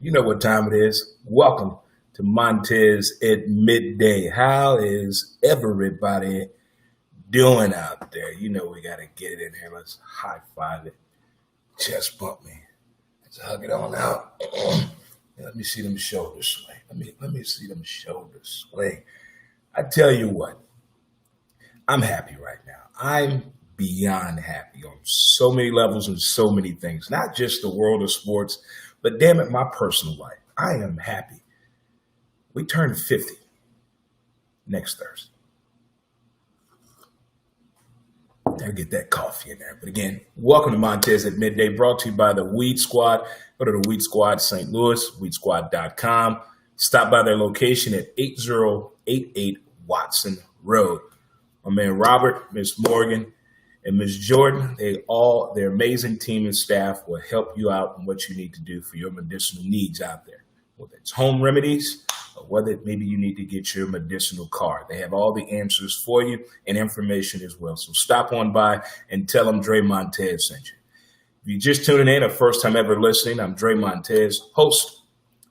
You know what time it is. Welcome to Montez at midday. How is everybody doing out there? You know we gotta get it in here. Let's high five it. Chest bump me. Let's hug it on out. Let me see them shoulders sway. Let me see them shoulders sway. I tell you what, I'm happy right now. I'm beyond happy on so many levels and so many things. Not just the world of sports, but damn it, my personal life. I am happy. We turn 50 next Thursday. Gotta get that coffee in there. But again, welcome to Montez at Midday, brought to you by the Weed Squad. Go to the Weed Squad St. Louis, weedsquad.com. Stop by their location at 8088 Watson Road. My man Robert, Miss Morgan, and Ms. Jordan, their amazing team and staff will help you out in what you need to do for your medicinal needs out there. Whether it's home remedies or whether maybe you need to get your medicinal card. They have all the answers for you and information as well. So stop on by and tell them Dre Montez sent you. If you're just tuning in, or first time ever listening, I'm Dre Montez, host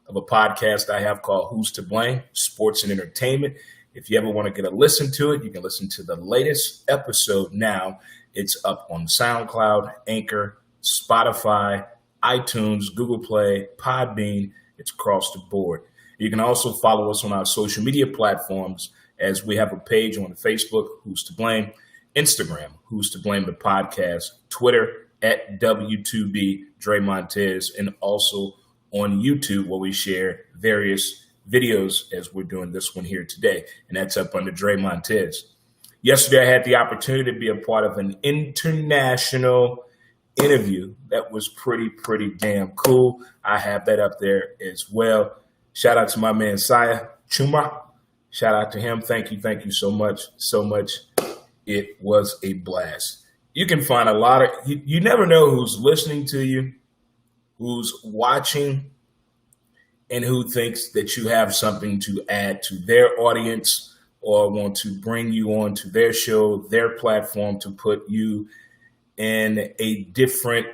of a podcast I have called Who's to Blame? Sports and Entertainment. If you ever want to get a listen to it, you can listen to the latest episode now. It's up on SoundCloud, Anchor, Spotify, iTunes, Google Play, Podbean. It's across the board. You can also follow us on our social media platforms as we have a page on Facebook, Who's to Blame, Instagram, Who's to Blame the Podcast, Twitter at W2B Dre Montez, and also on YouTube where we share various videos as we're doing this one here today. And that's up under Dre Montez. Yesterday, I had the opportunity to be a part of an international interview that was pretty damn cool. I have that up there as well. Shout out to my man, Saya Chuma. Shout out to him. Thank you so much. It was a blast. You can find a lot of, you never know who's listening to you, who's watching, and who thinks that you have something to add to their audience or want to bring you on to their show, their platform, to put you in a different,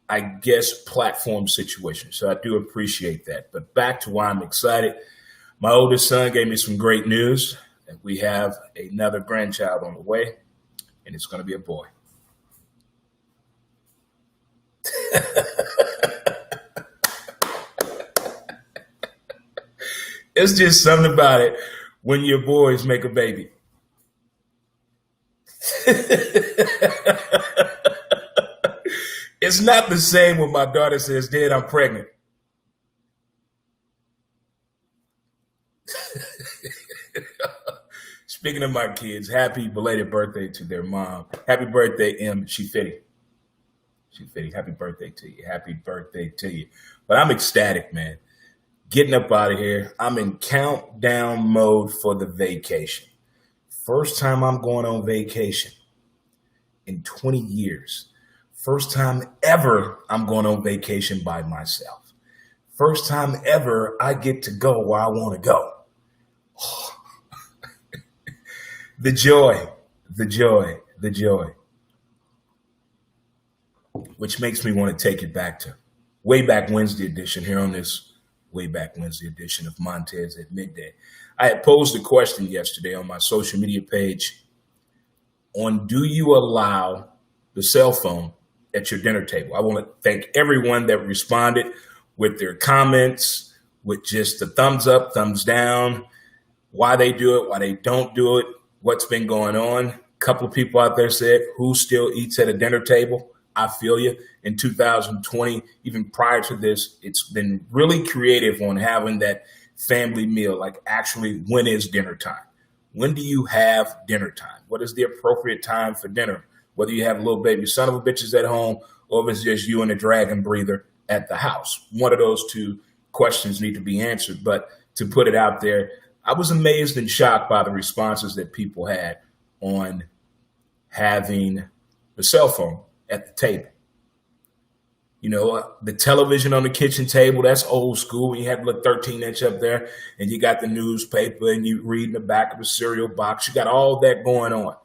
I guess, platform situation. So I do appreciate that. But back to why I'm excited. My oldest son gave me some great news that we have another grandchild on the way, and it's going to be a boy. It's just something about it when your boys make a baby. It's not the same when my daughter says, Dad, I'm pregnant. Speaking of my kids, happy belated birthday to their mom. Happy birthday, M. She fitty. Happy birthday to you. Happy birthday to you. But I'm ecstatic, man. Getting up out of here. I'm in countdown mode for the vacation. First time I'm going on vacation in 20 years. First time ever I'm going on vacation by myself. First time ever I get to go where I want to go. The joy. Which makes me want to take it back to Way Back Wednesday edition here on this Way Back Wednesday edition of Montez at Midday. I had posed a question yesterday on my social media page on, do you allow the cell phone at your dinner table? I want to thank everyone that responded with their comments, with just the thumbs up, thumbs down, why they do it, why they don't do it, what's been going on. A couple of people out there said, who still eats at a dinner table? I feel you. In 2020, even prior to this, it's been really creative on having that family meal. Like, actually, when is dinner time? When do you have dinner time? What is the appropriate time for dinner? Whether you have a little baby son of a bitches at home or if it's just you and a dragon breather at the house. One of those two questions need to be answered. But to put it out there, I was amazed and shocked by the responses that people had on having the cell phone at the table. You know, the television on the kitchen table, that's old school. You have the 13-inch up there and you got the newspaper and you read in the back of a cereal box. You got all that going on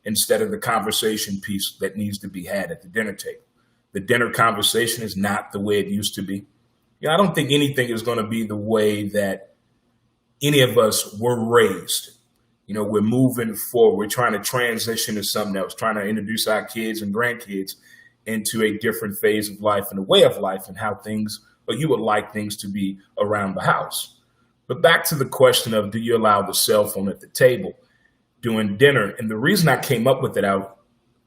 instead of the conversation piece that needs to be had at the dinner table. The dinner conversation is not the way it used to be. I don't think anything is going to be the way that any of us were raised. We're moving forward. We're trying to transition to something else, trying to introduce our kids and grandkids into a different phase of life and a way of life and how things, or you would like things to be around the house. But back to the question of, do you allow the cell phone at the table during dinner? And the reason I came up with it,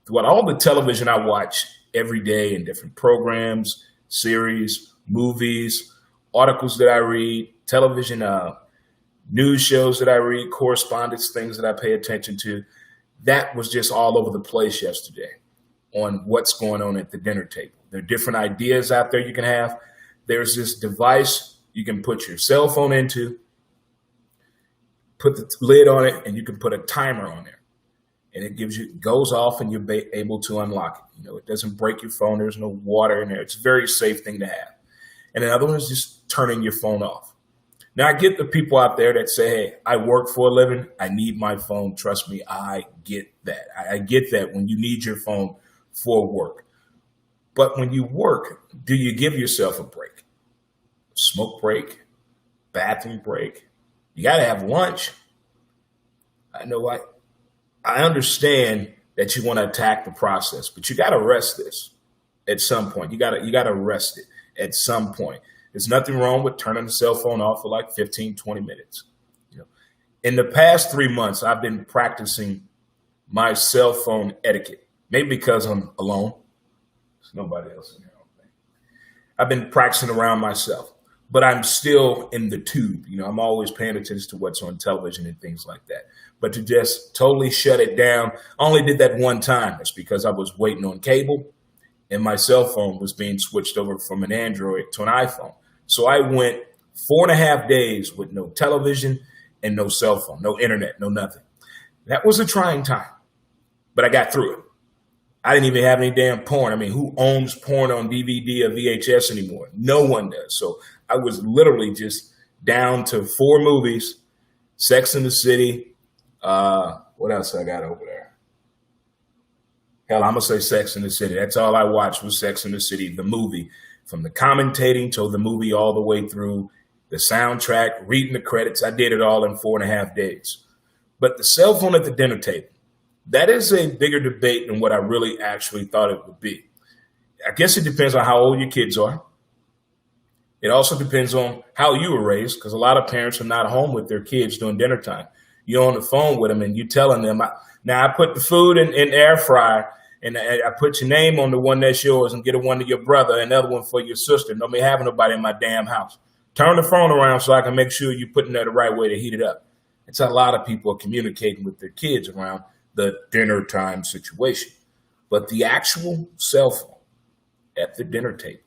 throughout all the television I watch every day in different programs, series, movies, articles that I read, television, news shows that I read, correspondence, things that I pay attention to, that was just all over the place yesterday on what's going on at the dinner table. There are different ideas out there you can have. There's this device you can put your cell phone into, put the lid on it, and you can put a timer on there. And it goes off and you're able to unlock it. It doesn't break your phone. There's no water in there. It's a very safe thing to have. And another one is just turning your phone off. Now, I get the people out there that say, hey, I work for a living. I need my phone. Trust me, I get that. I get that when you need your phone for work. But when you work, do you give yourself a break? Smoke break, bathroom break. You got to have lunch. I know I understand that you want to attack the process, but you got to rest this at some point. You got to rest it at some point. There's nothing wrong with turning the cell phone off for like 15, 20 minutes. In the past 3 months, I've been practicing my cell phone etiquette. Maybe because I'm alone. There's nobody else in here. I've been practicing around myself, but I'm still in the tube. I'm always paying attention to what's on television and things like that. But to just totally shut it down, I only did that one time. It's because I was waiting on cable and my cell phone was being switched over from an Android to an iPhone. So I went 4.5 days with no television and no cell phone, no internet, no nothing. That was a trying time, but I got through it. I didn't even have any damn porn. I mean, who owns porn on DVD or VHS anymore? No one does. So I was literally just down to 4 movies, Sex and the City. What else I got over there? Hell, I'm going to say Sex and the City. That's all I watched was Sex and the City, the movie. From the commentating to the movie all the way through, the soundtrack, reading the credits. I did it all in 4.5 days. But the cell phone at the dinner table, that is a bigger debate than what I really actually thought it would be. I guess it depends on how old your kids are. It also depends on how you were raised, because a lot of parents are not home with their kids during dinner time. You're on the phone with them and you're telling them, now I put the food in air fryer and I put your name on the one that's yours and get a one to your brother, another one for your sister. Don't be having nobody in my damn house. Turn the phone around so I can make sure you're putting it the right way to heat it up. It's a lot of people are communicating with their kids around the dinner time situation. But the actual cell phone at the dinner table,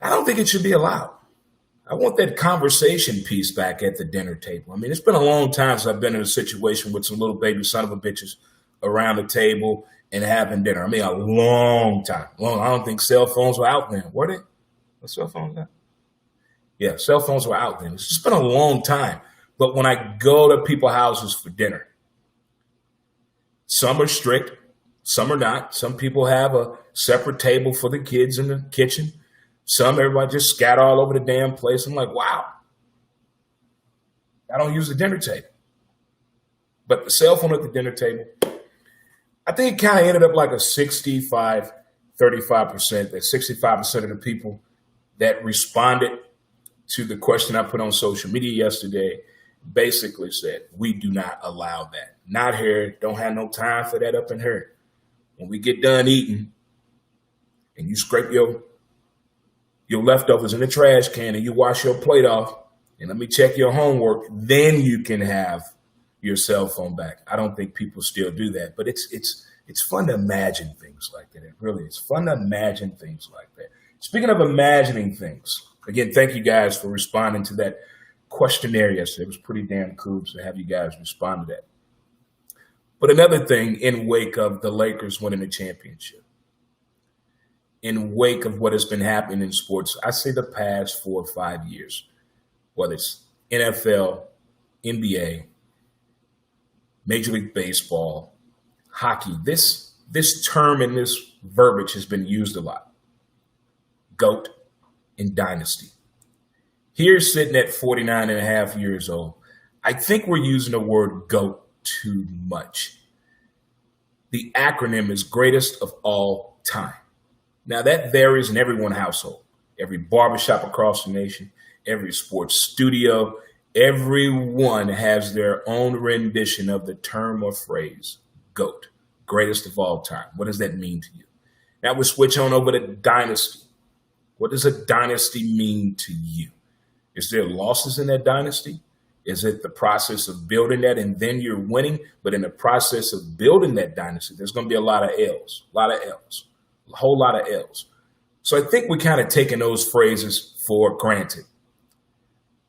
I don't think it should be allowed. I want that conversation piece back at the dinner table. I mean, it's been a long time since I've been in a situation with some little baby son of a bitches around the table and having dinner. I mean, a long time. I don't think cell phones were out then. Were they? What cell phones are? Yeah, cell phones were out then. It's just been a long time. But when I go to people's houses for dinner, some are strict, some are not. Some people have a separate table for the kids in the kitchen. Some, everybody just scatter all over the damn place. I'm like, wow. I don't use the dinner table. But the cell phone at the dinner table, I think it kind of ended up like a 65-35%. That 65% of the people that responded to the question I put on social media yesterday basically said, we do not allow that. Not here. Don't have no time for that up in here. When we get done eating and you scrape your leftovers in the trash can and you wash your plate off and let me check your homework, then you can have your cell phone back. I don't think people still do that, but it's fun to imagine things like that. It really is fun to imagine things like that. Speaking of imagining things, again, thank you guys for responding to that questionnaire yesterday. It was pretty damn cool to have you guys respond to that. But another thing, in wake of the Lakers winning the championship, in wake of what has been happening in sports, I say the past 4 or 5 years, whether it's NFL, NBA, Major League Baseball, hockey, this term and this verbiage has been used a lot. GOAT, in dynasty. Here, sitting at 49 and a half years old, I think we're using the word GOAT too much. The acronym is greatest of all time. Now, that varies in everyone's household, every barbershop across the nation, every sports studio. Everyone has their own rendition of the term or phrase, GOAT, greatest of all time. What does that mean to you? Now we'll switch on over to dynasty. What does a dynasty mean to you? Is there losses in that dynasty? Is it the process of building that and then you're winning? But in the process of building that dynasty, there's going to be a lot of L's, a whole lot of L's. So I think we're kind of taking those phrases for granted.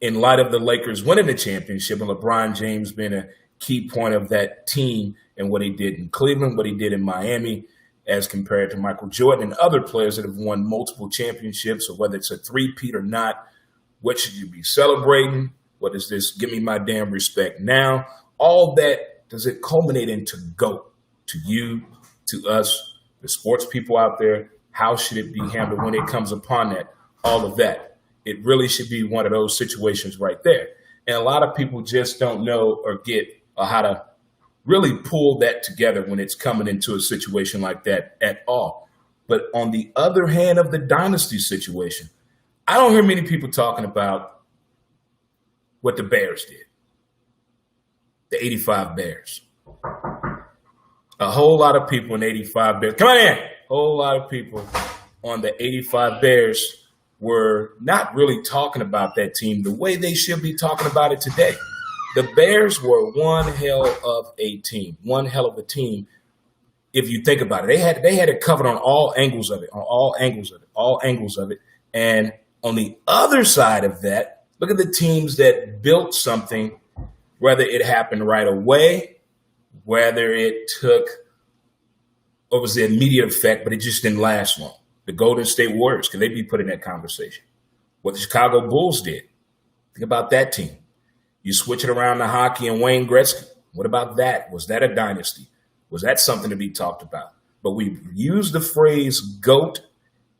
In light of the Lakers winning the championship and LeBron James being a key point of that team and what he did in Cleveland, what he did in Miami, as compared to Michael Jordan and other players that have won multiple championships, or whether it's a three-peat or not, what should you be celebrating? What is this? Give me my damn respect now. All that, does it culminate into GOAT? To you, to us, the sports people out there, how should it be handled when it comes upon that? All of that. It really should be one of those situations right there. And a lot of people just don't know or get or how to really pull that together when it's coming into a situation like that at all. But on the other hand of the dynasty situation, I don't hear many people talking about what the Bears did. The 85 Bears. A whole lot of people in the 85 Bears. Come on in. A whole lot of people on the 85 Bears were not really talking about that team the way they should be talking about it today. The Bears were one hell of a team, if you think about it. They had it covered on all angles of it. And on the other side of that, look at the teams that built something, whether it happened right away, whether it took, what was the immediate effect, but it just didn't last long. The Golden State Warriors, can they be put in that conversation? What the Chicago Bulls did. Think about that team. You switch it around to hockey and Wayne Gretzky. What about that? Was that a dynasty? Was that something to be talked about? But we use the phrase GOAT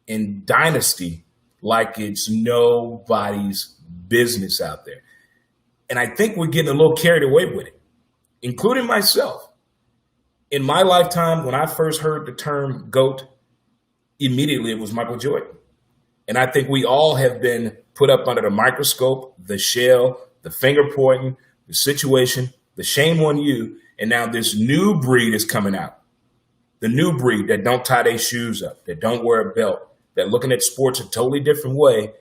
in dynasty like it's nobody's business out there. And I think we're getting a little carried away with it, including myself. In my lifetime, when I first heard the term GOAT, immediately it was Michael Jordan. And I think we all have been put up under the microscope, the shell, the finger pointing, the situation, the shame on you. And now this new breed is coming out. The new breed that don't tie their shoes up, that don't wear a belt, that looking at sports a totally different way,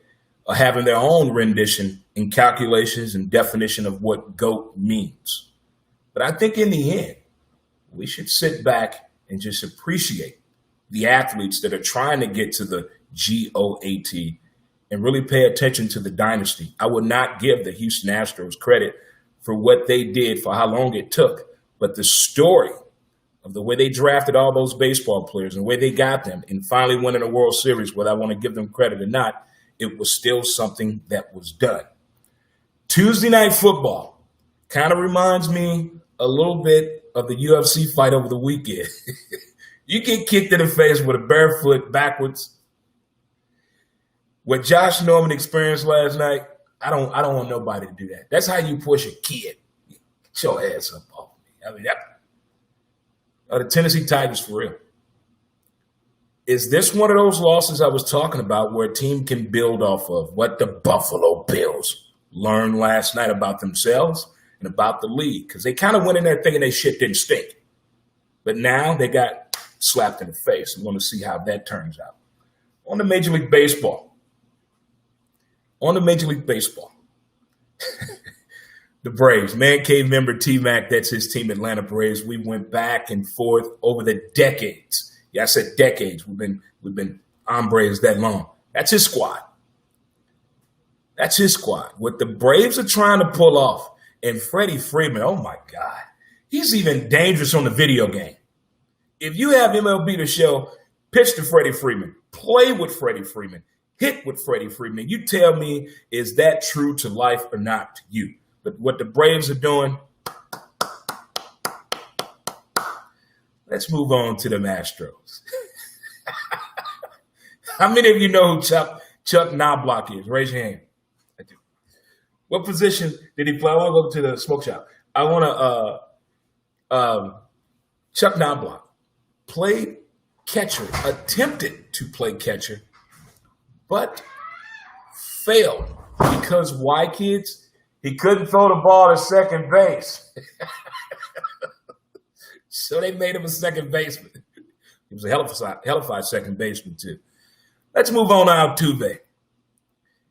are having their own rendition and calculations and definition of what GOAT means. But I think in the end, we should sit back and just appreciate the athletes that are trying to get to the GOAT and really pay attention to the dynasty. I would not give the Houston Astros credit for what they did, for how long it took, but the story of the way they drafted all those baseball players and the way they got them and finally winning a World Series, whether I want to give them credit or not, it was still something that was done. Tuesday Night Football kind of reminds me a little bit of the UFC fight over the weekend. You get kicked in the face with a barefoot backwards. What Josh Norman experienced last night, I don't want nobody to do that. That's how you push a kid. Get your ass up off me. I mean, the Tennessee Titans for real. Is this one of those losses I was talking about where a team can build off of what the Buffalo Bills learned last night about themselves and about the league? Because they kind of went in there thinking they shit didn't stink. But now they got slapped in the face. I want to see how that turns out. On to Major League Baseball. The Braves, Man Cave member T-Mac, that's his team, Atlanta Braves. We went back and forth over the decades. Yeah, I said decades. We've been hombres that long. That's his squad. What the Braves are trying to pull off, and Freddie Freeman, oh my God, he's even dangerous on the video game. If you have MLB The Show, pitch to Freddie Freeman, play with Freddie Freeman, hit with Freddie Freeman. You tell me, is that true to life or not to you? But what the Braves are doing, let's move on to the Astros. How many of you know who Chuck Chuck Knobloch is? Raise your hand. I do. What position did he play? I want to go to the smoke shop. I want to. Chuck Knobloch played catcher, attempted to play catcher, but failed because why, kids? He couldn't throw the ball to second base. So they made him a second baseman. He was a hellified second baseman, too. Let's move on to Altuve.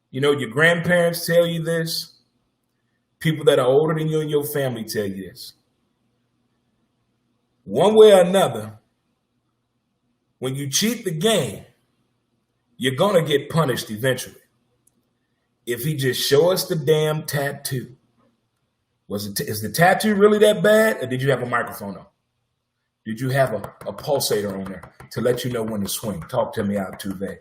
You know, your grandparents tell you this. People that are older than you and your family tell you this. One way or another, when you cheat the game, you're going to get punished eventually. If he just show us the damn tattoo. Is the tattoo really that bad, or did you have a microphone on? Did you have a pulsator on there to let you know when to swing? Talk to me, Altuve.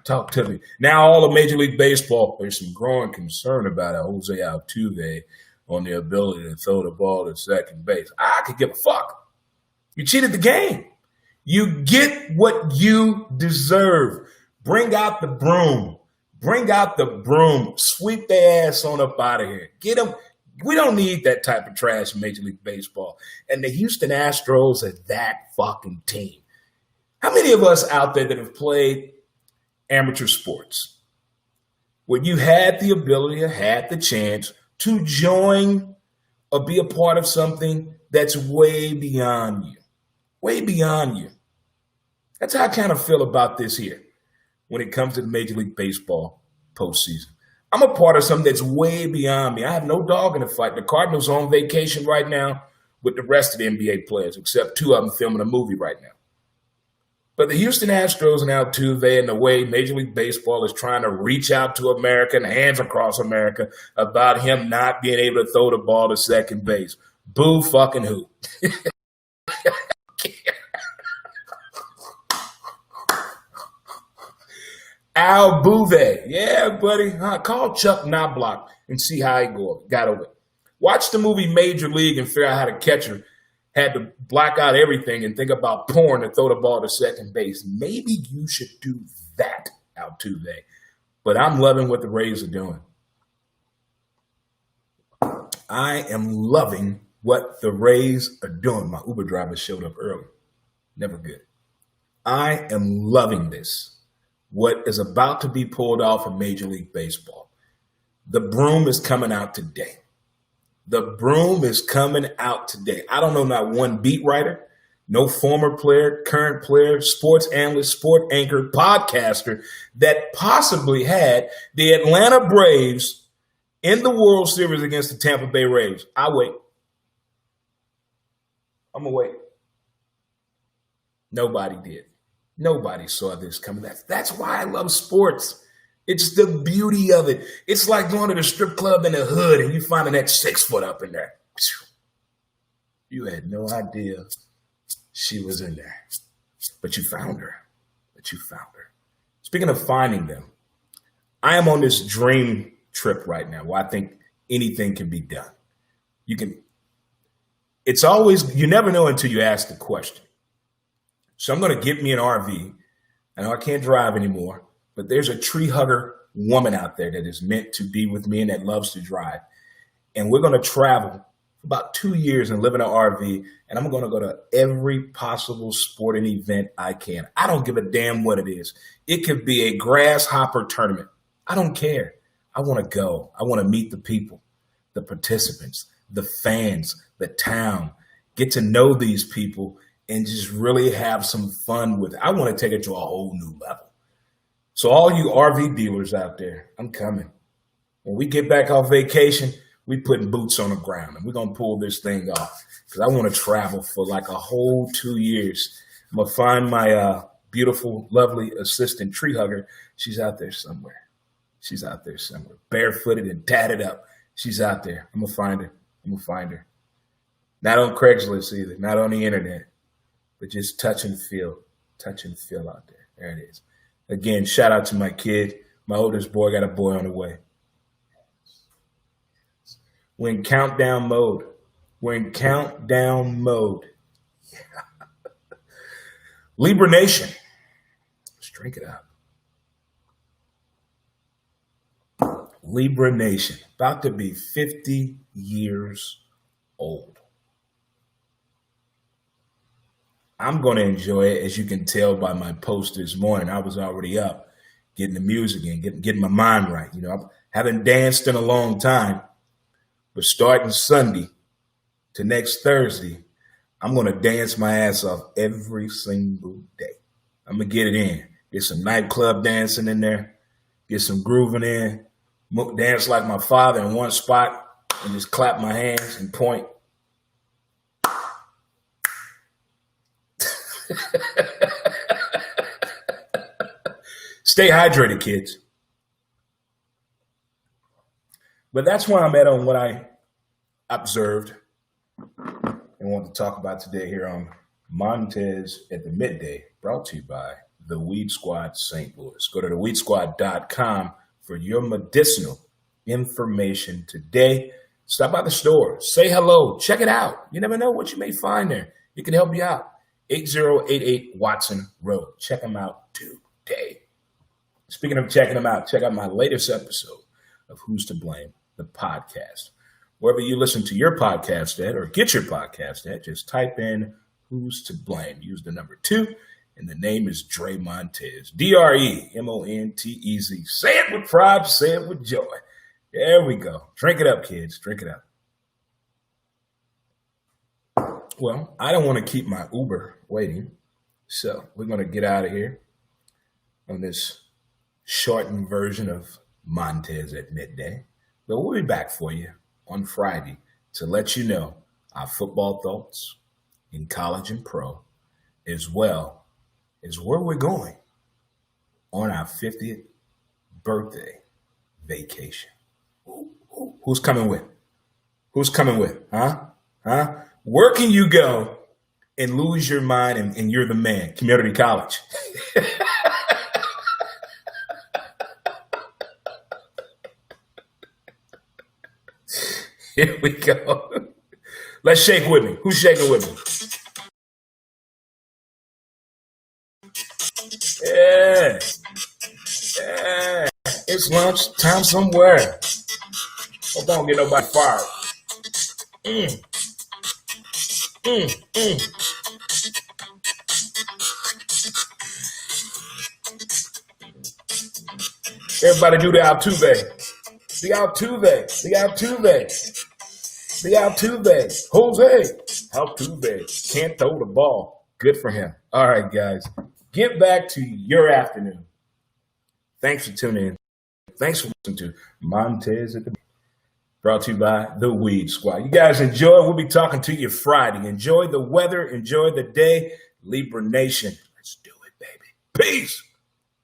Talk to me. Now, all of Major League Baseball, there's some growing concern about Jose Altuve on the ability to throw the ball to second base. I could give a fuck. You cheated the game. You get what you deserve. Bring out the broom. Bring out the broom. Sweep their ass on up out of here. Get them. We don't need that type of trash in Major League Baseball. And the Houston Astros are that fucking team. How many of us out there that have played amateur sports, where you had the ability or had the chance to join or be a part of something that's way beyond you? Way beyond you. That's how I kind of feel about this here when it comes to the Major League Baseball postseason. I'm a part of something that's way beyond me. I have no dog in the fight. The Cardinals are on vacation right now with the rest of the NBA players, except two of them filming a movie right now. But the Houston Astros and Altuve, and the way Major League Baseball is trying to reach out to America and hands across America about him not being able to throw the ball to second base. Boo fucking who. Altuve. Yeah, buddy. Call Chuck Knobloch and see how he got over it. Watch the movie Major League and figure out how the catcher had to black out everything and think about porn to throw the ball to second base. Maybe you should do that, Altuve. But I'm loving what the Rays are doing. I am loving what the Rays are doing. My Uber driver showed up early. Never good. I am loving this. What is about to be pulled off in Major League Baseball. The broom is coming out today. The broom is coming out today. I don't know not one beat writer, no former player, current player, sports analyst, sport anchor, podcaster that possibly had the Atlanta Braves in the World Series against the Tampa Bay Rays. I wait. I'm going to wait. Nobody did. Nobody saw this coming. That's why I love sports. It's the beauty of it. It's like going to the strip club in the hood and you finding that 6 foot up in there. You had no idea she was in there. But you found her. Speaking of finding them, I am on this dream trip right now where I think anything can be done. You never know until you ask the question. So I'm going to get me an RV. I know I can't drive anymore, but there's a tree hugger woman out there that is meant to be with me and that loves to drive. And we're going to travel for about 2 years and live in an RV, and I'm going to go to every possible sporting event I can. I don't give a damn what it is. It could be a grasshopper tournament. I don't care. I want to go. I want to meet the people, the participants, the fans, the town, get to know these people and just really have some fun with it. I want to take it to a whole new level. So all you RV dealers out there, I'm coming. When we get back off vacation, we putting boots on the ground, and we're going to pull this thing off because I want to travel for like a whole 2 years. I'm going to find my beautiful, lovely assistant tree hugger. She's out there somewhere. Barefooted and tatted up. She's out there. I'm going to find her. Not on Craigslist either, not on the internet. But just touch and feel out there. There it is. Again, shout out to my kid. My oldest boy got a boy on the way. We're in countdown mode. Libra Nation. Let's drink it up. Libra Nation, about to be 50 years old. I'm going to enjoy it, as you can tell by my post this morning. I was already up getting the music in, getting my mind right. You know, I haven't danced in a long time, but starting Sunday to next Thursday, I'm going to dance my ass off every single day. I'm going to get it in. Get some nightclub dancing in there, get some grooving in, dance like my father in one spot, and just clap my hands and point. Stay hydrated, kids. But that's where I'm at on what I observed and want to talk about today here on Montez at the Midday, brought to you by the Weed Squad St. Louis. Go to theweedsquad.com for your medicinal information today. Stop by the store, say hello, check it out. You never know what you may find there. It can help you out. 8088 Watson Road. Check them out today. Speaking of checking them out, check out my latest episode of Who's to Blame, the podcast. Wherever you listen to your podcast at or get your podcast at, just type in Who's to Blame. Use the number 2, and the name is Dre Montez. DREMONTEZ. Say it with pride, say it with joy. There we go. Drink it up, kids. Drink it up. Well, I don't want to keep my Uber waiting, so we're going to get out of here on this shortened version of Montez at Midday. But we'll be back for you on Friday to let you know our football thoughts in college and pro, as well as where we're going on our 50th birthday vacation. Who's coming with? Who's coming with? Huh? Where can you go and lose your mind and you're the man? Community college. Here we go. Let's shake with me. Who's shaking with me? Yeah. It's lunch time somewhere. Hope I don't get nobody fired. Everybody do the Altuve. The Altuve. The Altuve. The Altuve. Jose Altuve can't throw the ball. Good for him. All right, guys. Get back to your afternoon. Thanks for tuning in. Thanks for listening to Montez at the brought to you by the Weed Squad. You guys enjoy. We'll be talking to you Friday. Enjoy the weather. Enjoy the day. Libra Nation. Let's do it, baby. Peace.